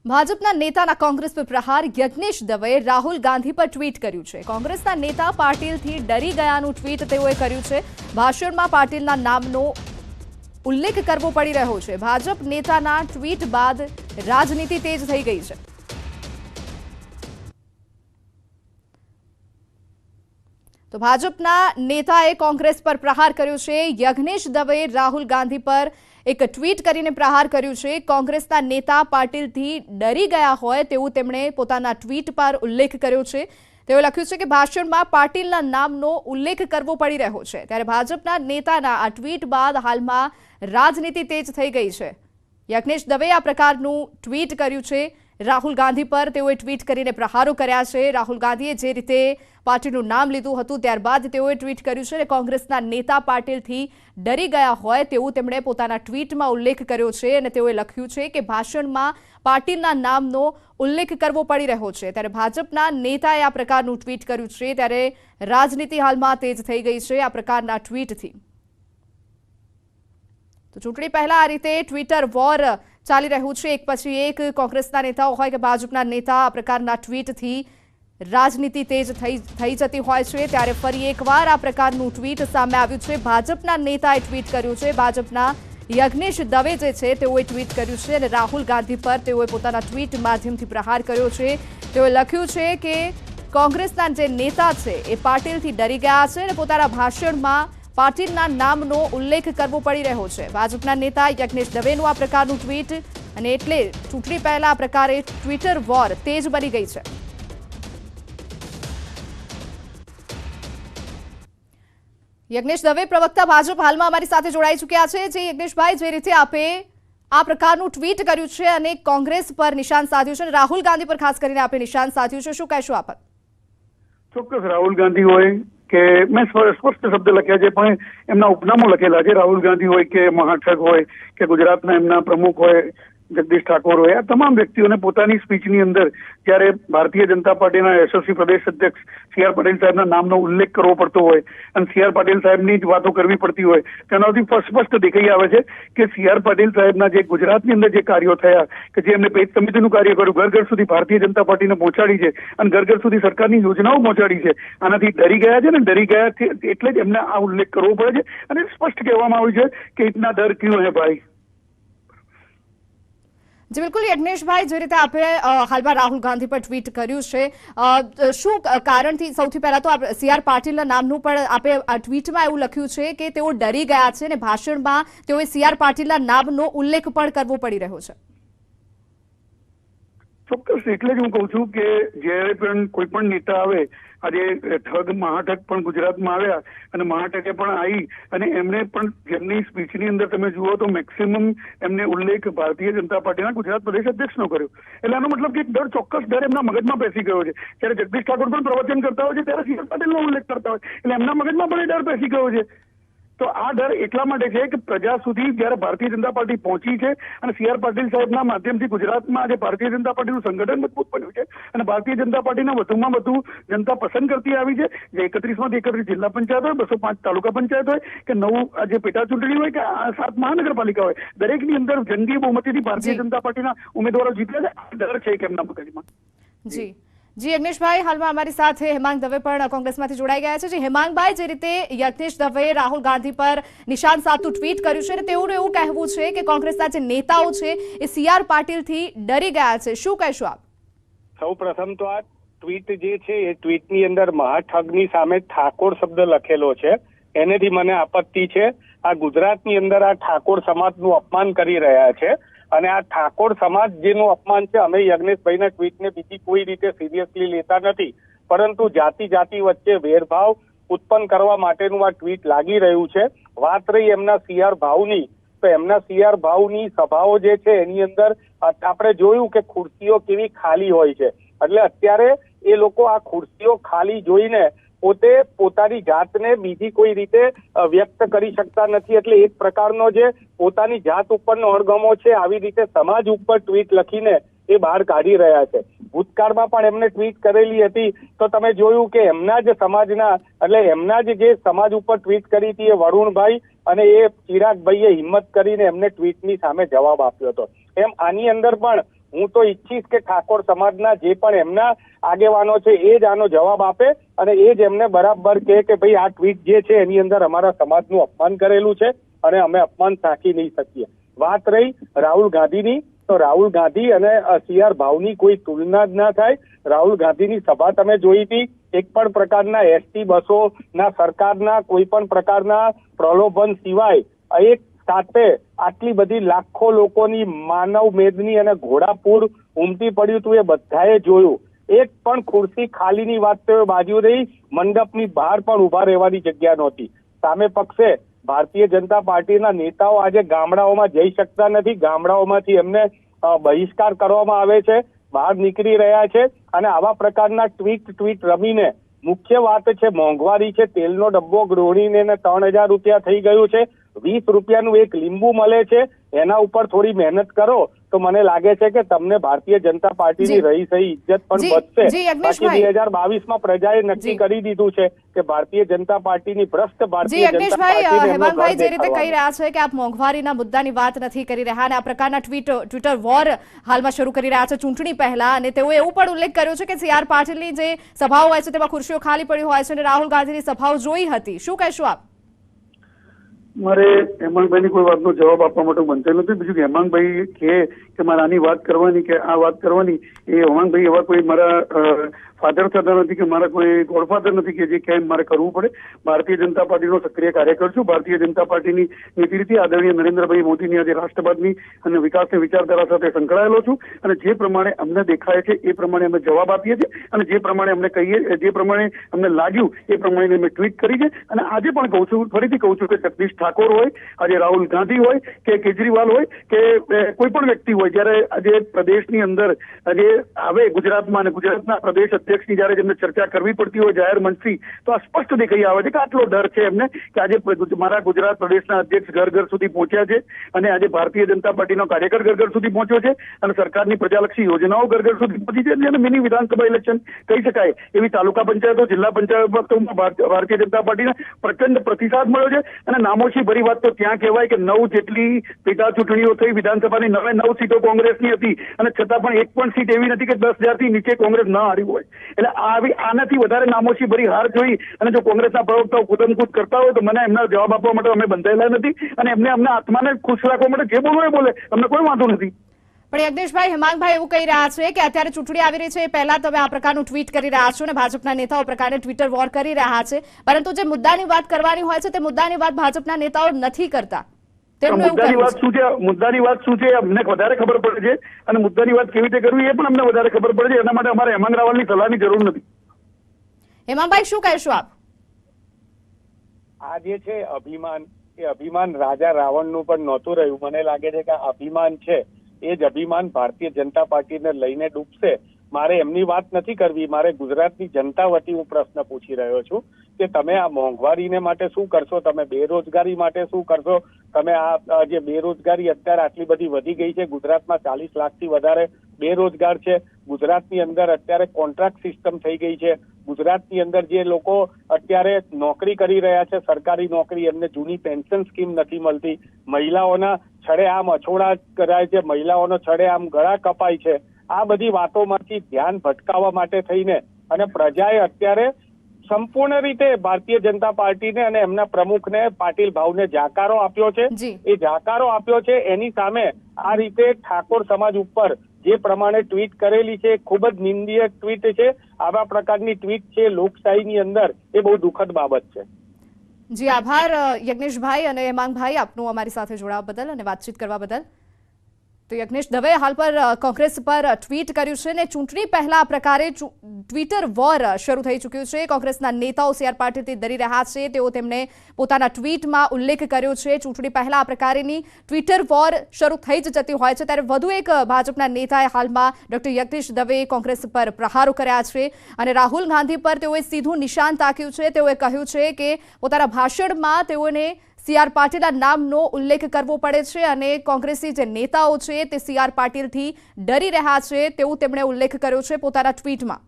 ભાજપના નેતાના કોંગ્રેસ પર પ્રહાર યજ્ઞેશ દવેએ રાહુલ ગાંધી પર ટ્વીટ કર્યું છે। કોંગ્રેસના નેતા પાટીલથી ડરી ગયાનું ટ્વીટ તેઓએ કર્યું છે। ભાષણમાં પાટીલના નામનો ઉલ્લેખ કરવો પડી રહ્યો છે। ભાજપ નેતાના ટ્વીટ બાદ રાજનીતિ તેજ થઈ ગઈ છે। તો ભાજપના નેતાએ કોંગ્રેસ પર પ્રહાર કર્યો છે। યજ્ઞેશ દવેએ રાહુલ ગાંધી પર એક ટ્વીટ કરીને પ્રહાર કર્યું છે। કોંગ્રેસના નેતા પાટીલથી ડરી ગયા હોય તેવું તેમણે પોતાના ટ્વીટ પર ઉલ્લેખ કર્યો છે। તેઓએ લખ્યું છે કે ભાષણમાં પાટીલના નામનો ઉલ્લેખ કરવો પડી રહ્યો છે। ત્યારે ભાજપના નેતાના આ ટ્વીટ બાદ હાલમાં રાજનીતિ તેજ થઈ ગઈ છે। યજ્ઞેશ દવેએ આ પ્રકારનું ટ્વીટ કર્યું છે। રાહુલ ગાંધી પર તેઓએ ટ્વીટ કરીને પ્રહારો કર્યા છે। રાહુલ ગાંધીએ જે રીતે પાર્ટીનું નામ લીધું હતું ત્યારબાદ તેઓએ ટ્વીટ કર્યું છે અને કોંગ્રેસના નેતા પાટીલથી ડરી ગયા હોય તેવું તેમણે પોતાના ટ્વીટમાં ઉલ્લેખ કર્યો છે અને તેઓએ લખ્યું છે કે ભાષણમાં પાટીલના નામનો ઉલ્લેખ કરવો પડી રહ્યો છે। ત્યારે ભાજપના નેતાએ આ પ્રકારનું ટ્વીટ કર્યું છે। ત્યારે રાજનીતિ હાલમાં તેજ થઈ ગઈ છે આ પ્રકારના ટ્વીટથી। તો ચૂંટણી પહેલા આ રીતે ટ્વિટર વોર ચાલી રહ્યું છે। એક પછી એક કોંગ્રેસના નેતાઓ હોય કે ભાજપના નેતા આ પ્રકારના ટ્વીટથી રાજનીતિ તેજ થઈ જતી હોય છે। ત્યારે ફરી એકવાર આ પ્રકારનું ટ્વીટ સામે આવ્યું છે। ભાજપના નેતાએ ટ્વીટ કર્યું છે। ભાજપના યજ્ઞેશ દવે જે છે તેઓએ ટ્વીટ કર્યું છે અને રાહુલ ગાંધી પર તેઓએ પોતાના ટ્વીટ માધ્યમથી પ્રહાર કર્યો છે। તેઓએ લખ્યું છે કે કોંગ્રેસના જે નેતા છે એ પાટીલથી ડરી ગયા છે અને પોતાના ભાષણમાં પાટીલના નામનો ઉલ્લેખ કરવો પડી રહ્યો છે। ભાજપના નેતા યજ્ઞેશ દવેનું આ પ્રકારનું ટ્વીટ અને એટલે ચૂંટણી પહેલા આ પ્રકારે ટ્વિટર વોર તેજ બની ગઈ છે। યજ્ઞેશ દવે પ્રવક્તા ભાજપ હાલમાં અમારી સાથે જોડાઈ ચૂક્યા છે। જે યજ્ઞેશભાઈ, જે રીતે આપે આ પ્રકારનું ટ્વીટ કર્યું છે અને કોંગ્રેસ પર નિશાન સાધ્યું છે અને રાહુલ ગાંધી પર ખાસ કરીને આપે નિશાન સાધ્યું છે, શું કહેશો આપ? ચોક્કસ રાહુલ ગાંધી હોય કે મેં સ્પષ્ટ શબ્દ લખ્યા છે પણ એમના ઉપનામો લખેલા છે। રાહુલ ગાંધી હોય કે મહાઠગ હોય કે ગુજરાતના એમના પ્રમુખ હોય જગદીશ ઠાકોર હોય, આ તમામ વ્યક્તિઓને પોતાની સ્પીચની અંદર જ્યારે ભારતીય જનતા પાર્ટીના યશસ્વી પ્રદેશ અધ્યક્ષ સી આર પાટીલ સાહેબના નામનો ઉલ્લેખ કરવો પડતો હોય અને સી આર પાટીલ સાહેબની જ વાતો કરવી પડતી હોય તેનાથી સ્પષ્ટ દેખાઈ આવે છે કે સી આર પાટીલ સાહેબના જે ગુજરાતની અંદર જે કાર્યો થયા કે જે એમને પેજ સમિતિનું કાર્ય કર્યું, ઘર ઘર સુધી ભારતીય જનતા પાર્ટીને પહોંચાડી છે અને ઘર ઘર સુધી સરકારની યોજનાઓ પહોંચાડી છે, આનાથી ડરી ગયા છે ને ડરી ગયા છે એટલે જ એમને આ ઉલ્લેખ કરવો પડે છે અને સ્પષ્ટ કહેવામાં આવ્યું છે કે ઇતના ડર ક્યું હે ભાઈ। જી બિલકુલ યજ્ઞેશભાઈ, જે રીતે આપે હાલમાં રાહુલ ગાંધી પર ટ્વીટ કર્યું છે, શું કારણથી સૌથી પહેલા તો સી આર પાટીલના નામનું પણ આપે આ ટ્વીટમાં એવું લખ્યું છે કે તેઓ ડરી ગયા છે અને ભાષણમાં તેઓએ સી આર પાટીલના નામનો ઉલ્લેખ પણ કરવો પડી રહ્યો છે? ચોક્કસ, એટલે જ હું કહું છું કે જ્યારે પણ કોઈ પણ નેતા આવે, આજે ઠગ મહાઠગ પણ ગુજરાતમાં આવ્યા અને મહાઠગે પણ આવી અને એમને પણ જેમની સ્પીચની અંદર તમે જુઓ તો મેક્સિમમ એમને ઉલ્લેખ ભારતીય જનતા પાર્ટીના ગુજરાત પ્રદેશ અધ્યક્ષનો કર્યો। એટલે આનો મતલબ કે એક ડર, ચોક્કસ ડર એમના મગજમાં બેસી ગયો છે। જ્યારે જગદીશ ઠાકોર પણ પ્રવચન કરતા હોય છે ત્યારે સી આર પાટીલનો ઉલ્લેખ કરતા હોય એટલે એમના મગજમાં પણ એ ડર બેસી ગયો છે। તો આ ડર એટલા માટે છે કે પ્રજા સુધી જ્યારે ભારતીય જનતા પાર્ટી પહોંચી છે અને સી આર પાટીલ સાહેબના માધ્યમથી ગુજરાતમાં આજે ભારતીય જનતા પાર્ટીનું સંગઠન મજબૂત બન્યું છે અને ભારતીય જનતા પાર્ટીને વધુમાં વધુ જનતા પસંદ કરતી આવી છે। જે 31માંથી 31 જિલ્લા પંચાયત હોય, 205 તાલુકા પંચાયત હોય કે 9 આજે પેટા ચૂંટણી હોય કે 7 મહાનગરપાલિકા હોય, દરેકની અંદર જંગી બહુમતીથી ભારતીય જનતા પાર્ટીના ઉમેદવારો જીત્યા છે। આ ડર છે કે એમના મગજમાં। જી જી યજ્ઞેશભાઈ, હાલમાં અમારી સાથે હેમાંગ દવે પણ કોંગ્રેસમાંથી જોડાઈ ગયા છે। હેમાંગભાઈ, જે રીતે યજ્ઞેશ દવેએ રાહુલ ગાંધી પર નિશાન સાધતું ટ્વીટ કર્યું છે અને તેઓનું એવું કહેવું છે કે કોંગ્રેસના જે નેતાઓ છે એ સી આર પાટીલથી ડરી ગયા છે, શું કહેશો આપ? સૌ પ્રથમ તો આ ટ્વીટ જે છે એ ટ્વીટની અંદર મહાઠગની સામે ઠાકોર શબ્દ લખેલો છે, એનેથી મને આપત્તિ છે। આ ગુજરાતની અંદર આ ઠાકોર સમાજનું અપમાન કરી રહ્યા છે અને આ ઠાકોર સમાજ જેનું અપમાન છે, અમે યજ્ઞેશભાઈના ટ્વીટને બીજી કોઈ રીતે સિરિયસલી લેતા નથી, પરંતુ જાતિ વચ્ચે વેરભાવ ઉત્પન્ન કરવા માટેનું આ ટ્વીટ લાગી રહ્યું છે। વાત રહી એમના સી આર ભાવની, તો એમના સી આર ભાવની સભાઓ જે છે એની અંદર આપણે જોયું કે ખુરશીઓ કેવી ખાલી હોય છે, એટલે અત્યારે એ લોકો આ ખુરશીઓ ખાલી જોઈને પોતે પોતાની જાતને બીજી કોઈ રીતે વ્યક્ત કરી શકતા નથી, એટલે એક પ્રકારનો જે પોતાની જાત ઉપરનો અણગમો છે આવી રીતે સમાજ ઉપર ટ્વીટ લખીને એ બહાર કાઢી રહ્યા છે। ભૂતકાળમાં પણ એમને ટ્વીટ કરેલી હતી તો તમે જોયું કે એમના જ સમાજના એટલે એમના જે સમાજ ઉપર ટ્વીટ કરી હતી એ વરુણભાઈ અને એ ચિરાગભાઈએ હિંમત કરીને એમને ટ્વીટની સામે જવાબ આપ્યો હતો। એમ આની અંદર પણ હું તો ઈચ્છીશ કે ઠાકોર સમાજના જે પણ એમના આગેવાનો છે એ જ આનો જવાબ આપે અને એ જ એમને બરાબર કહે કે ભાઈ આ ટ્વીટ જે છે એની અંદર અમારા સમાજનું અપમાન કરેલું છે અને અમે અપમાન સાંકી નહીં શકીએ. વાત રહી રાહુલ ગાંધીની, તો રાહુલ ગાંધી અને CR ભાવની કોઈ તુલના જ ના થાય. રાહુલ ગાંધીની સભા તમે જોઈ હતી, એક પણ પ્રકારના ST બસોના સરકારના કોઈ પણ પ્રકારના પ્રલોભન સિવાય એક સાથે આટલી બધી લાખો લોકોની માનવ મેદની અને ઘોડાપૂર ઉમટી પડ્યું હતું, એ બધાએ જોયું. એક પણ ખુરશી ખાલીની વાત તો બાજુ રહી, મંડપની બહાર પણ ઉભા રહેવાની જગ્યા નહોતી. સામે પક્ષે ભારતીય જનતા પાર્ટીના નેતાઓ આજે ગામડાઓમાં જઈ શકતા નથી, ગામડાઓમાંથી એમને બહિષ્કાર કરવામાં આવે છે, બહાર નીકળી રહ્યા છે અને આવા પ્રકારના ટ્વીટ રમીને મુખ્ય વાત છે મોંઘવારી છે. તેલનો ડબ્બો ગૃહિણીને 3000 રૂપિયા થઈ ગયું છે. 20 રૂપિયાનું એક લીંબુ મળે છે, એના ઉપર થોડી મહેનત કરો તો મને લાગે છે કે તમને ભારતીય જનતા પાર્ટીની રહી સહી ઇજ્જત પણ વધશે. બાકી 2022માં પ્રજાએ નક્કી કરી દીધું છે કે ભારતીય જનતા પાર્ટીની ભ્રષ્ટ ભારતીય જનતા પાર્ટી. હેમાંગભાઈ જે રીતે કહી રહ્યા છે કે આપ મોંઘવારીના મુદ્દાની વાત નથી કરી રહ્યા અને આ પ્રકારના ટ્વિટર વોર હાલમાં શરૂ કરી રહ્યા છે ચૂંટણી પહેલા, અને તેઓએ એવું પણ ઉલ્લેખ કર્યો છે કે CR પાટીલની જે સભાઓ હોય છે તેમાં ખુરશીઓ ખાલી પડી હોય છે અને રાહુલ ગાંધીની સભાઓ જોઈ હતી. શું કહેશો આપ? મારે હેમાંગભાઈની કોઈ વાતનો જવાબ આપવા માટે બનતો નથી. બીજું કે હેમાંગભાઈ કે મારે આની વાત કરવાની કે આ વાત કરવાની, એ હેમાંગભાઈ એવા કોઈ મારા ફાધર થતા નથી કે મારા કોઈ ગોડફાધર નથી કે જે કેમ મારે કરવું પડે. ભારતીય જનતા પાર્ટીનો સક્રિય કાર્યકર છું. ભારતીય જનતા પાર્ટીની નીતિ આદરણીય નરેન્દ્રભાઈ મોદીની આજે રાષ્ટ્રવાદની અને વિકાસની વિચારધારા સાથે સંકળાયેલો છું અને જે પ્રમાણે અમને દેખાય છે એ પ્રમાણે અમે જવાબ આપીએ છીએ અને જે પ્રમાણે અમને કહીએ, જે પ્રમાણે અમને લાગ્યું એ પ્રમાણે અમે ટ્વીટ કરી છે. અને આજે પણ કહું છું, ફરીથી કહું છું કે જગદીશ ઠાકોર હોય, આજે રાહુલ ગાંધી હોય કે કેજરીવાલ હોય કે કોઈ પણ વ્યક્તિ હોય, જયારે આજે પ્રદેશની અંદર આજે આવે ગુજરાતમાં અને ગુજરાતના પ્રદેશ અધ્યક્ષની જયારે જેમને ચર્ચા કરવી પડતી હોય જાહેર મંચથી, તો આ સ્પષ્ટ દેખાઈ આવે છે કે આટલો ડર છે એમને કે આજે મારા ગુજરાત પ્રદેશના અધ્યક્ષ ઘર ઘર સુધી પહોંચ્યા છે અને આજે ભારતીય જનતા પાર્ટીનો કાર્યકર ઘર ઘર સુધી પહોંચ્યો છે અને સરકારની પ્રજાલક્ષી યોજનાઓ ઘર ઘર સુધી પહોંચી છે. જેને મિની વિધાનસભા ઇલેક્શન કહી શકાય એવી તાલુકા પંચાયતો, જિલ્લા પંચાયતોમાં ભારતીય જનતા પાર્ટીને પ્રચંડ પ્રતિસાદ મળ્યો છે. અને નામોશી ભરી વાત તો ત્યાં કહેવાય કે 9 જેટલી પેટા ચૂંટણીઓ થઈ, વિધાનસભાની 9 સીટો કોંગ્રેસની હતી અને છતાં પણ એક પણ સીટ એવી નથી કે 10,000થી નીચે કોંગ્રેસ ન હારી હોય. એટલે આનાથી વધારે નામોશી ભરી હાર જોઈ અને જો કોંગ્રેસના પ્રવક્તાઓ ખુદમખુદ કરતા હોય તો મને એમના જવાબ આપવા માટે અમે બંધાયેલા નથી અને એમને અમને આત્માને ખુશ રાખવા માટે જે બોલવું એ બોલે, અમને કોઈ વાંધો નથી. પણ યજ્ઞેશભાઈ, હેમાંગભાઈ એવું કહી રહ્યા છે કે અત્યારે ચૂંટણી આવી રહી છે એ પહેલા તમે આ પ્રકારનું ટ્વીટ કરી રહ્યા છો અને ભાજપના નેતાઓ પ્રકારે ટ્વિટર વોર કરી રહ્યા છે, પરંતુ જે મુદ્દાની વાત કરવાની હોય છે તે મુદ્દાની વાત ભાજપના નેતાઓ નથી કરતા. મુદ્દાની વાત શું છે અમને વધારે ખબર પડે છે અને મુદ્દાની વાત કેવી રીતે કરવી એ પણ અમને વધારે ખબર પડે છે. એના માટે અમારે હેમાંગ રાવલની સલાહની જરૂર નથી. હેમાંગભાઈ, શું કહેશો આપ? આ જે છે અભિમાન, એ અભિમાન રાજા રાવણનું પણ નહોતું રહ્યું. મને લાગે છે કે આ અભિમાન છે એ જ અભિમાન ભારતીય જનતા પાર્ટીને લઈને ડૂબશે. મારે એમની વાત નથી કરવી, મારે ગુજરાતની જનતા વતી હું પ્રશ્ન પૂછી રહ્યો છું કે તમે આ મોંઘવારીને માટે શું કરશો, તમે બેરોજગારી માટે શું કરશો, તમે આ જે બેરોજગારી અત્યારે આટલી બધી વધી ગઈ છે, ગુજરાતમાં 40 લાખથી વધારે બેરોજગાર છે, ગુજરાતની અંદર અત્યારે કોન્ટ્રાક્ટ સિસ્ટમ થઈ ગઈ છે, ગુજરાતની અંદર જે લોકો અત્યારે નોકરી કરી રહ્યા છે સરકારી નોકરી, એમને જૂની પેન્શન સ્કીમ નથી મળતી, મહિલાઓના છડેઆમ અછોડા કરાય છે, મહિલાઓનો છડેઆમ ગળા કપાય છે. આ બધી વાતોમાંથી ધ્યાન ભટકાવવા માટે થઈને અને પ્રજાએ અત્યારે સંપૂર્ણ રીતે ભારતીય જનતા પાર્ટીને અને એમના પ્રમુખને પાટીલ ભાવને જાકારો આપ્યો છે. એ જાકારો આપ્યો છે એની સામે આ રીતે ઠાકોર સમાજ ઉપર જે પ્રમાણે ટ્વીટ કરેલી છે ખૂબ જ નિંદનીય ટ્વીટ છે. આવા પ્રકારની ટ્વીટ છે લોકશાહીની અંદર એ બહુ દુઃખદ બાબત છે. જી આભાર યજ્ઞેશભાઈ અને હેમાંગભાઈ આપનું અમારી સાથે જોડાવા બદલ અને વાતચીત કરવા બદલ. તો યજ્ઞેશ દવે હાલ પર કોંગ્રેસ પર ટ્વીટ કર્યું છે અને ચૂંટણી પહેલા આ પ્રકારે ટ્વિટર વોર શરૂ થઈ ચૂક્યું છે. કોંગ્રેસના નેતાઓ CR પાટીલથી ડરી રહ્યા છે, તેઓ તેમને પોતાના ટ્વીટમાં ઉલ્લેખ કર્યો છે. ચૂંટણી પહેલા આ પ્રકારની ટ્વિટર વોર શરૂ થઈ જ જતી હોય છે, ત્યારે વધુ એક ભાજપના નેતાએ હાલમાં ડોક્ટર યજ્ઞેશ દવેએ કોંગ્રેસ પર પ્રહારો કર્યા છે અને રાહુલ ગાંધી પર તેઓએ સીધું નિશાન તાક્યું છે. તેઓએ કહ્યું છે કે પોતાના ભાષણમાં તેઓને CR પાટીલના નામનો ઉલ્લેખ કરવો પડે છે અને કોંગ્રેસી જે નેતાઓ છે તે CR પાટીલથી ડરી રહ્યા છે તેવું તેમણે ઉલ્લેખ કર્યો છે પોતાના ટ્વીટમાં.